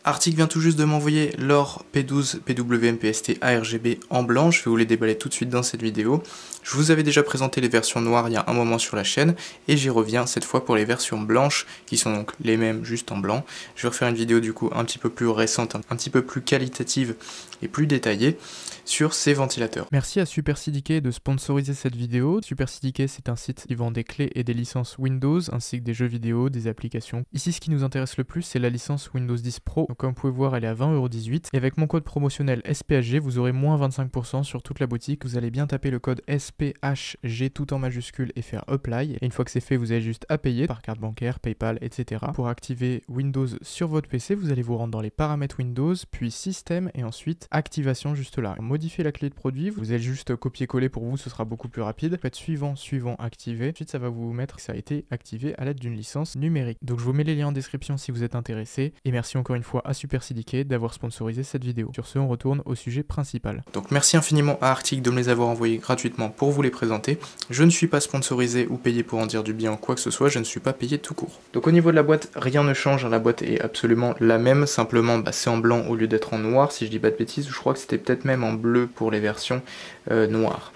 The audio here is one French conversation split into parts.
Arctic vient tout juste de m'envoyer leur P12 PWM PST ARGB en blanc, je vais vous les déballer tout de suite dans cette vidéo. Je vous avais déjà présenté les versions noires il y a un moment sur la chaîne, et j'y reviens cette fois pour les versions blanches, qui sont donc les mêmes juste en blanc. Je vais refaire une vidéo du coup un petit peu plus récente, un petit peu plus qualitative et plus détaillée sur ces ventilateurs. Merci à Super CDK de sponsoriser cette vidéo. Super CDK, c'est un site qui vend des clés et des licences Windows, ainsi que des jeux vidéo, des applications. Ici, ce qui nous intéresse le plus, c'est la licence Windows 10 Pro. Donc, comme vous pouvez voir, elle est à 20,18 €. Et avec mon code promotionnel SPHG, vous aurez moins 25% sur toute la boutique. Vous allez bien taper le code SPHG tout en majuscule et faire Apply. Et une fois que c'est fait, vous avez juste à payer par carte bancaire, PayPal, etc. Pour activer Windows sur votre PC, vous allez vous rendre dans les paramètres Windows, puis Système et ensuite Activation juste là. Modifier la clé de produit, vous allez juste copier-coller pour vous, ce sera beaucoup plus rapide. Faites suivant, activer. Ensuite, ça va vous mettre que ça a été activé à l'aide d'une licence numérique. Donc je vous mets les liens en description si vous êtes intéressé. Et merci encore une fois à Super CDK d'avoir sponsorisé cette vidéo. Sur ce, on retourne au sujet principal. Donc merci infiniment à Arctic de me les avoir envoyés gratuitement pour vous les présenter. Je ne suis pas sponsorisé ou payé pour en dire du bien ou quoi que ce soit, je ne suis pas payé tout court. Donc au niveau de la boîte, rien ne change, la boîte est absolument la même, simplement c'est en blanc au lieu d'être en noir, si je dis pas de bêtises, je crois que c'était peut-être même en bleu pour les versions noires.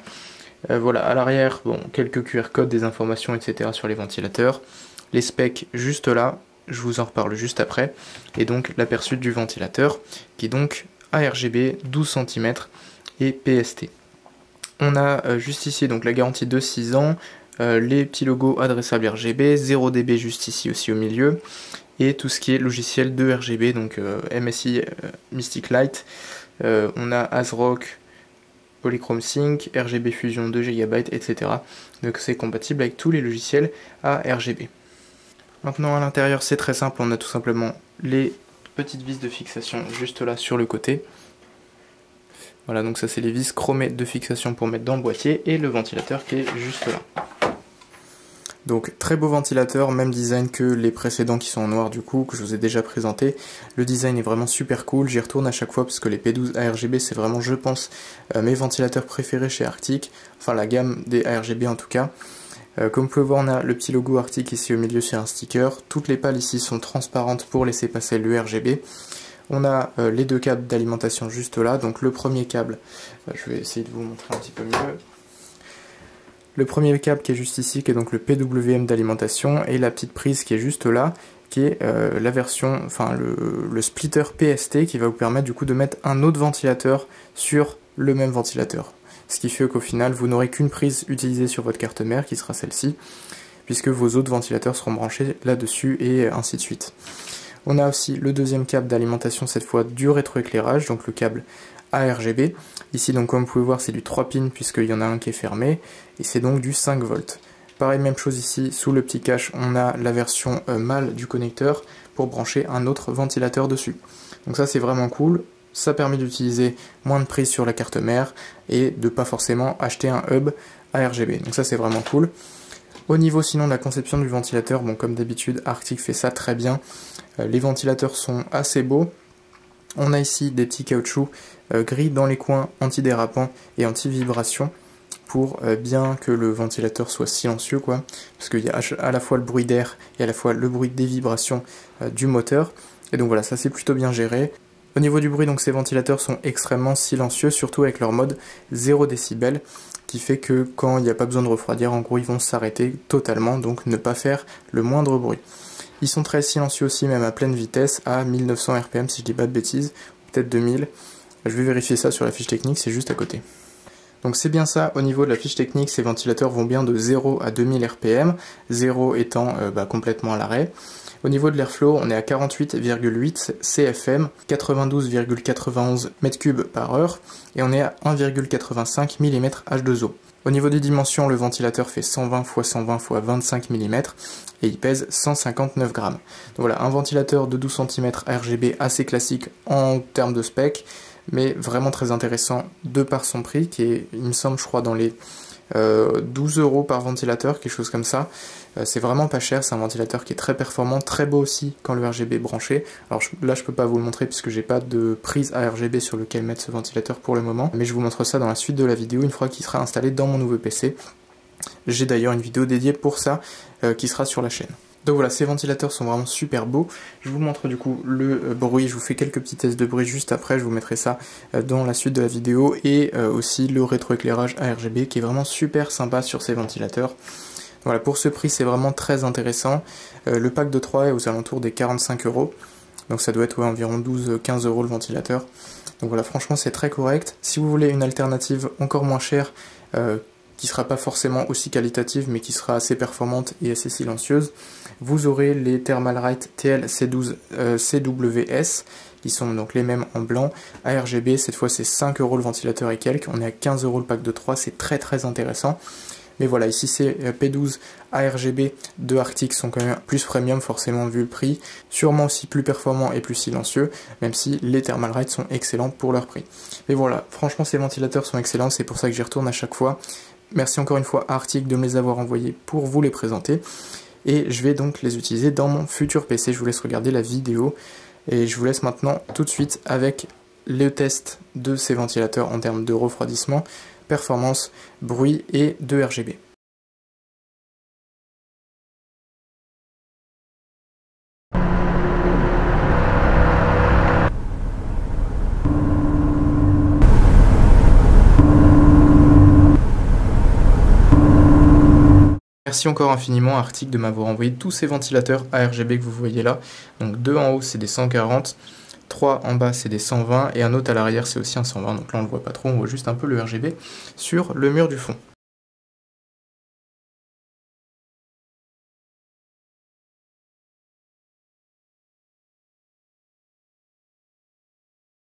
Voilà, à l'arrière, bon, quelques QR codes, des informations, etc. sur les ventilateurs. Les specs juste là, je vous en reparle juste après. Et donc l'aperçu du ventilateur, qui est donc ARGB, 12 cm et PST. On a juste ici donc la garantie de 6 ans, les petits logos adressables RGB, 0 dB juste ici aussi au milieu, et tout ce qui est logiciel de RGB, donc MSI Mystic Light, on a ASRock, Polychrome Sync, RGB Fusion 2 GB, etc. Donc c'est compatible avec tous les logiciels à RGB. Maintenant à l'intérieur c'est très simple, on a tout simplement les petites vis de fixation juste là sur le côté. Voilà, donc ça c'est les vis chromées de fixation pour mettre dans le boîtier, et le ventilateur qui est juste là. Donc très beau ventilateur, même design que les précédents qui sont en noir du coup, que je vous ai déjà présenté. Le design est vraiment super cool, j'y retourne à chaque fois parce que les P12 ARGB c'est vraiment, je pense, mes ventilateurs préférés chez Arctic, enfin la gamme des ARGB en tout cas. Comme vous pouvez voir, on a le petit logo Arctic ici au milieu sur un sticker, toutes les pales ici sont transparentes pour laisser passer le RGB. On a les deux câbles d'alimentation juste là, donc le premier câble, je vais essayer de vous montrer un petit peu mieux. Le premier câble qui est juste ici, qui est donc le PWM d'alimentation, et la petite prise qui est juste là, qui est la version, enfin le splitter PST qui va vous permettre du coup de mettre un autre ventilateur sur le même ventilateur. Ce qui fait qu'au final, vous n'aurez qu'une prise utilisée sur votre carte mère, qui sera celle-ci, puisque vos autres ventilateurs seront branchés là-dessus, et ainsi de suite. On a aussi le deuxième câble d'alimentation, cette fois du rétroéclairage, donc le câble ARGB. Ici, donc comme vous pouvez voir, c'est du 3 pins puisqu'il y en a un qui est fermé, et c'est donc du 5 volts. Pareil, même chose ici, sous le petit cache, on a la version mâle du connecteur pour brancher un autre ventilateur dessus. Donc ça c'est vraiment cool, ça permet d'utiliser moins de prises sur la carte mère et de pas forcément acheter un hub ARGB. Donc ça c'est vraiment cool. Au niveau sinon de la conception du ventilateur, bon comme d'habitude Arctic fait ça très bien. Les ventilateurs sont assez beaux. On a ici des petits caoutchoucs gris dans les coins, antidérapants et anti-vibration, pour bien que le ventilateur soit silencieux, quoi, parce qu'il y a à la fois le bruit d'air et à la fois le bruit des vibrations du moteur. Et donc voilà, ça c'est plutôt bien géré. Au niveau du bruit, donc ces ventilateurs sont extrêmement silencieux, surtout avec leur mode 0 décibel, qui fait que quand il n'y a pas besoin de refroidir, en gros ils vont s'arrêter totalement, donc ne pas faire le moindre bruit. Ils sont très silencieux aussi, même à pleine vitesse, à 1900 RPM si je dis pas de bêtises, peut-être 2000. Je vais vérifier ça sur la fiche technique, c'est juste à côté. Donc c'est bien ça, au niveau de la fiche technique, ces ventilateurs vont bien de 0 à 2000 RPM, 0 étant complètement à l'arrêt. Au niveau de l'airflow, on est à 48,8 CFM, 92,91 m3 par heure, et on est à 1,85 mm H2O. Au niveau des dimensions, le ventilateur fait 120 x 120 x 25 mm, et il pèse 159 grammes. Donc voilà, un ventilateur de 12 cm RGB assez classique en termes de spec, mais vraiment très intéressant de par son prix, qui est, il me semble, je crois, dans les 12 € par ventilateur, quelque chose comme ça. C'est vraiment pas cher, c'est un ventilateur qui est très performant, très beau aussi quand le RGB est branché. Alors là je peux pas vous le montrer puisque j'ai pas de prise à RGB sur lequel mettre ce ventilateur pour le moment, mais je vous montre ça dans la suite de la vidéo une fois qu'il sera installé dans mon nouveau PC. J'ai d'ailleurs une vidéo dédiée pour ça qui sera sur la chaîne. Donc voilà, ces ventilateurs sont vraiment super beaux. Je vous montre du coup le bruit, je vous fais quelques petits tests de bruit juste après, je vous mettrai ça dans la suite de la vidéo, et aussi le rétroéclairage ARGB qui est vraiment super sympa sur ces ventilateurs. Voilà, pour ce prix c'est vraiment très intéressant. Le pack de 3 est aux alentours des 45 €, donc ça doit être environ 12-15 € le ventilateur. Donc voilà, franchement c'est très correct. Si vous voulez une alternative encore moins chère, qui sera pas forcément aussi qualitative mais qui sera assez performante et assez silencieuse, vous aurez les Thermalright TL-C12 CWS qui sont donc les mêmes en blanc, ARGB. Cette fois c'est 5 € le ventilateur et quelques, on est à 15 € le pack de 3, c'est très intéressant. Mais voilà, ici c'est P12 ARGB de Arctic, sont quand même plus premium forcément vu le prix, sûrement aussi plus performants et plus silencieux, même si les Thermalright sont excellents pour leur prix. Mais voilà, franchement ces ventilateurs sont excellents, c'est pour ça que j'y retourne à chaque fois. Merci encore une fois à Arctic de me les avoir envoyés pour vous les présenter. Et je vais donc les utiliser dans mon futur PC. Je vous laisse regarder la vidéo. Et je vous laisse maintenant tout de suite avec le test de ces ventilateurs en termes de refroidissement, performance, bruit et de RGB. Merci encore infiniment à Arctic de m'avoir envoyé tous ces ventilateurs ARGB que vous voyez là. Donc 2 en haut c'est des 140, 3 en bas c'est des 120 et un autre à l'arrière c'est aussi un 120. Donc là on ne le voit pas trop, on voit juste un peu le RGB sur le mur du fond.